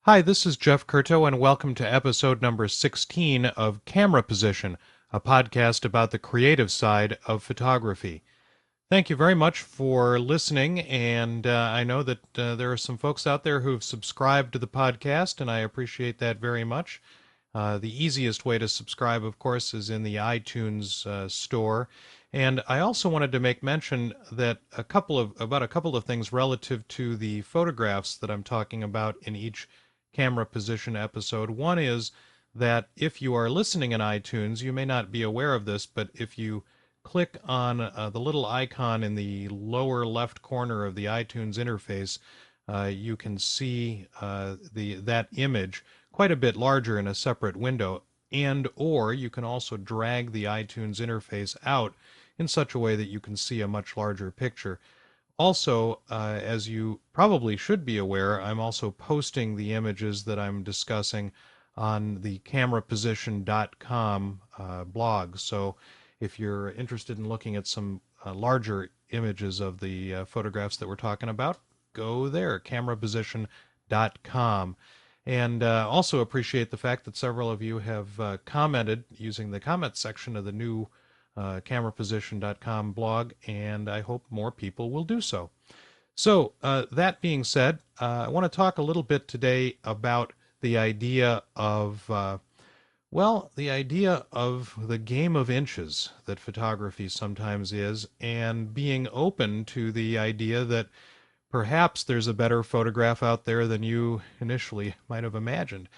Hi, this is Jeff Curto, and welcome to episode number 16 of Camera Position, a podcast about the creative side of photography. Thank you very much for listening, and I know that there are some folks out there who've subscribed to the podcast, and I appreciate that very much. The easiest way to subscribe, of course, is in the iTunes store. And I also wanted to make mention that about a couple of things relative to the photographs that I'm talking about in each camera position episode. One is that if you are listening in iTunes, you may not be aware of this, but if you click on the little icon in the lower left corner of the iTunes interface, you can see that image quite a bit larger in a separate window, and or you can also drag the iTunes interface out in such a way that you can see a much larger picture. Also, as you probably should be aware, I'm also posting the images that I'm discussing on the cameraposition.com blog. So if you're interested in looking at some larger images of the photographs that we're talking about, go there, cameraposition.com. And also appreciate the fact that several of you have commented using the comment section of the new cameraposition.com blog, and I hope more people will do so. So, that being said, I want to talk a little bit today about the idea of, the idea of the game of inches that photography sometimes is, and being open to the idea that perhaps there's a better photograph out there than you initially might have imagined.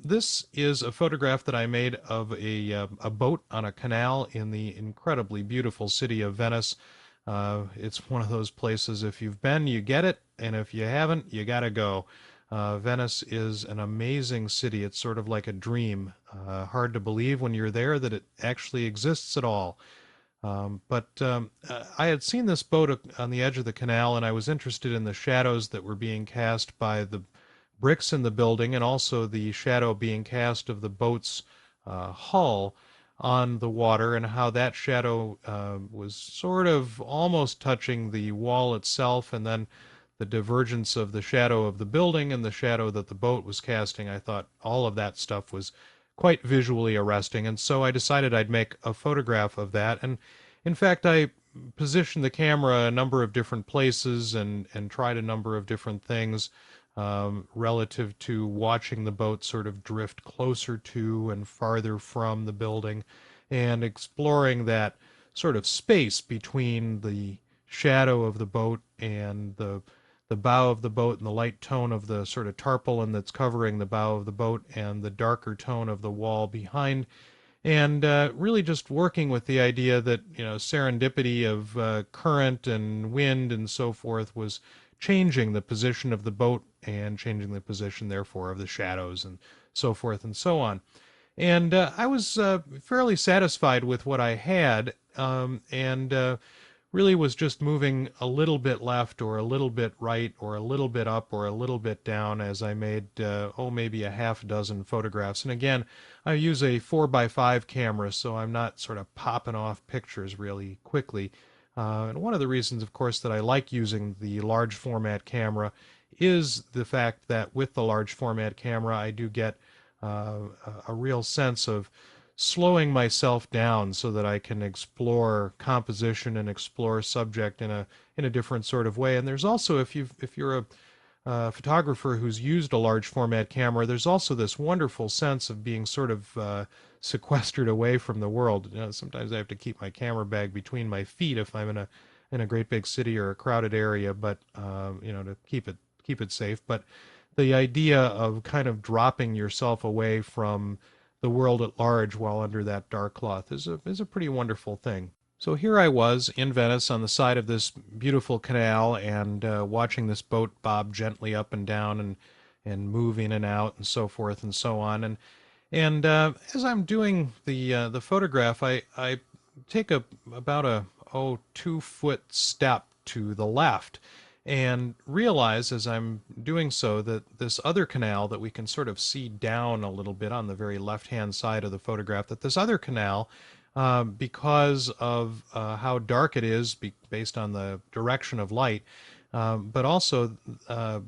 This is a photograph that I made of a boat on a canal in the incredibly beautiful city of Venice. It's one of those places, if you've been, you get it, and if you haven't, you gotta go. Venice is an amazing city. It's sort of like a dream. Hard to believe when you're there that it actually exists at all. But I had seen this boat on the edge of the canal, and I was interested in the shadows that were being cast by the bricks in the building, and also the shadow being cast of the boat's hull on the water, and how that shadow was sort of almost touching the wall itself, and then the divergence of the shadow of the building and the shadow that the boat was casting. I thought all of that stuff was quite visually arresting, and so I decided I'd make a photograph of that. And in fact, I positioned the camera a number of different places and tried a number of different things relative to watching the boat sort of drift closer to and farther from the building, and exploring that sort of space between the shadow of the boat and the bow of the boat, and the light tone of the sort of tarpaulin that's covering the bow of the boat, and the darker tone of the wall behind. And really just working with the idea that, serendipity of current and wind and so forth was changing the position of the boat, and changing the position, therefore, of the shadows and so forth and so on. And I was fairly satisfied with what I had, and really was just moving a little bit left or a little bit right or a little bit up or a little bit down as I made, maybe a half dozen photographs. And again, I use a 4x5 camera, so I'm not sort of popping off pictures really quickly. And one of the reasons, of course, that I like using the large format camera is the fact that with the large format camera, I do get a real sense of slowing myself down so that I can explore composition and explore subject in a different sort of way. And there's also, if you're a photographer who's used a large format camera, there's also this wonderful sense of being sort of sequestered away from the world. Sometimes I have to keep my camera bag between my feet if I'm in a great big city or a crowded area, but to keep it safe. But the idea of kind of dropping yourself away from the world at large while under that dark cloth is a pretty wonderful thing. So here I was in Venice on the side of this beautiful canal, and watching this boat bob gently up and down and move in and out and so forth and so on. And as I'm doing the photograph, I take about a 2 foot step to the left, and realize as I'm doing so that this other canal that we can sort of see down a little bit on the very left-hand side of the photograph, that this other canal, because of how dark it is based on the direction of light, but also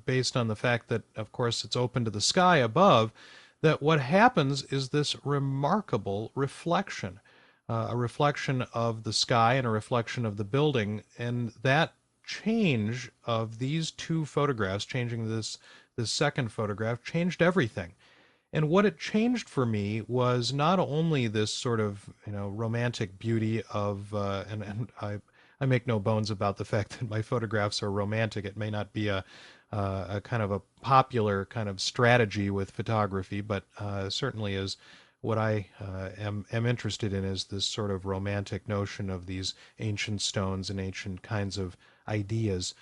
based on the fact that, of course, it's open to the sky above, that what happens is this remarkable reflection, a reflection of the sky and a reflection of the building. And that change of these two photographs, changing this second photograph, changed everything. And what it changed for me was not only this sort of, romantic beauty of, and I make no bones about the fact that my photographs are romantic. It may not be a kind of a popular kind of strategy with photography, but certainly is what I am interested in, is this sort of romantic notion of these ancient stones and ancient kinds of ideas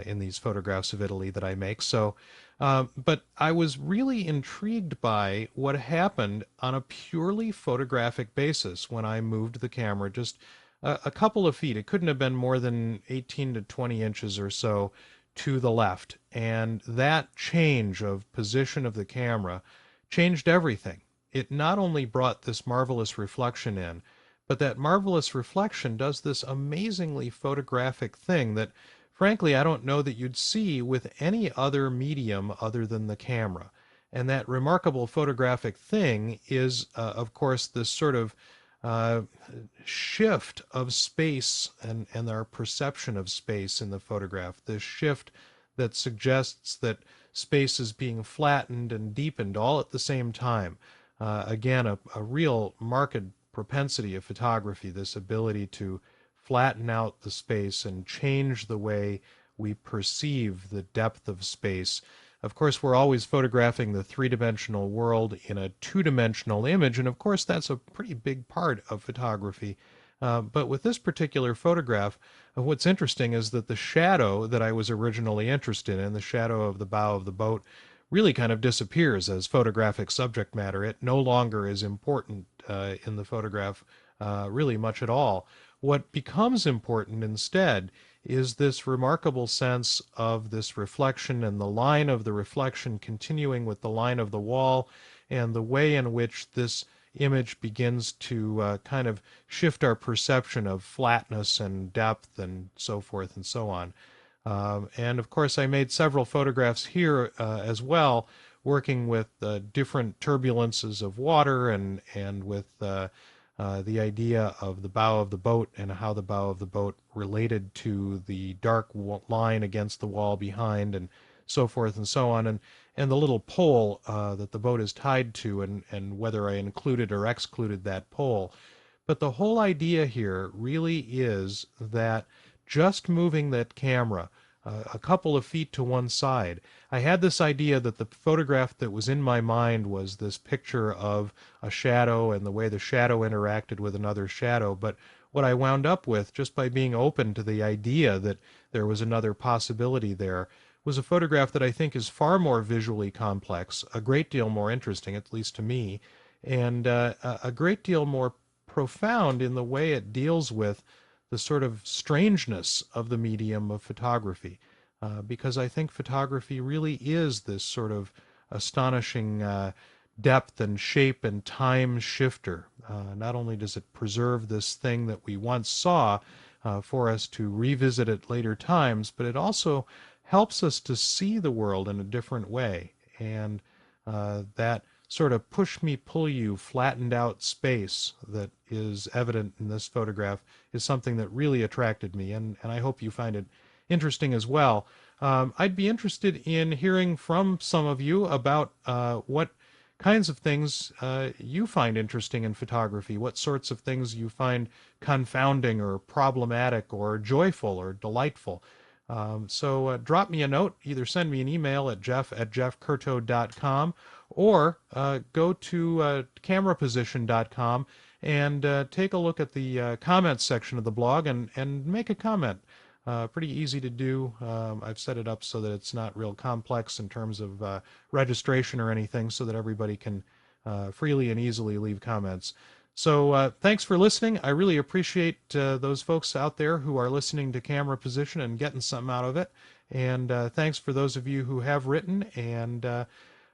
in these photographs of Italy that I make. So, but I was really intrigued by what happened on a purely photographic basis when I moved the camera just a couple of feet. It couldn't have been more than 18 to 20 inches or so to the left. And that change of position of the camera changed everything. It not only brought this marvelous reflection in, but that marvelous reflection does this amazingly photographic thing that, frankly, I don't know that you'd see with any other medium other than the camera. And that remarkable photographic thing is, of course, this sort of uh, shift of space and our perception of space in the photograph. This shift that suggests that space is being flattened and deepened all at the same time. Again, a real marked propensity of photography, this ability to flatten out the space and change the way we perceive the depth of space. Of course, we're always photographing the three-dimensional world in a two-dimensional image, and of course that's a pretty big part of photography. But with this particular photograph, what's interesting is that the shadow that I was originally interested in, the shadow of the bow of the boat, really kind of disappears as photographic subject matter. It no longer is important in the photograph really much at all. What becomes important instead is this remarkable sense of this reflection and the line of the reflection continuing with the line of the wall, and the way in which this image begins to kind of shift our perception of flatness and depth and so forth and so on. And of course, I made several photographs here as well, working with different turbulences of water and with the idea of the bow of the boat and how the bow of the boat related to the dark line against the wall behind, and so forth and so on, and the little pole that the boat is tied to, and whether I included or excluded that pole. But the whole idea here really is that just moving that camera a couple of feet to one side, I had this idea that the photograph that was in my mind was this picture of a shadow and the way the shadow interacted with another shadow. But what I wound up with, just by being open to the idea that there was another possibility there, was a photograph that I think is far more visually complex, a great deal more interesting, at least to me, and a great deal more profound in the way it deals with the sort of strangeness of the medium of photography, because I think photography really is this sort of astonishing depth and shape and time shifter. Not only does it preserve this thing that we once saw for us to revisit at later times, but it also helps us to see the world in a different way. And that sort of push me, pull you, flattened out space that is evident in this photograph is something that really attracted me, and I hope you find it interesting as well. I'd be interested in hearing from some of you about what kinds of things you find interesting in photography, what sorts of things you find confounding or problematic or joyful or delightful. So drop me a note, either send me an email at jeff@jeffcurto.com, or go to cameraposition.com and take a look at the comments section of the blog and make a comment. Pretty easy to do. I've set it up so that it's not real complex in terms of registration or anything, so that everybody can freely and easily leave comments. So thanks for listening. I really appreciate those folks out there who are listening to Camera Position and getting something out of it. And thanks for those of you who have written, and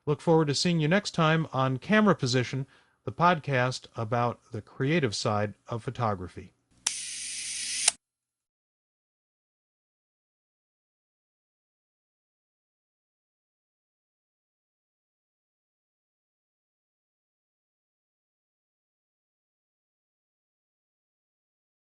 look forward to seeing you next time on Camera Position, the podcast about the creative side of photography.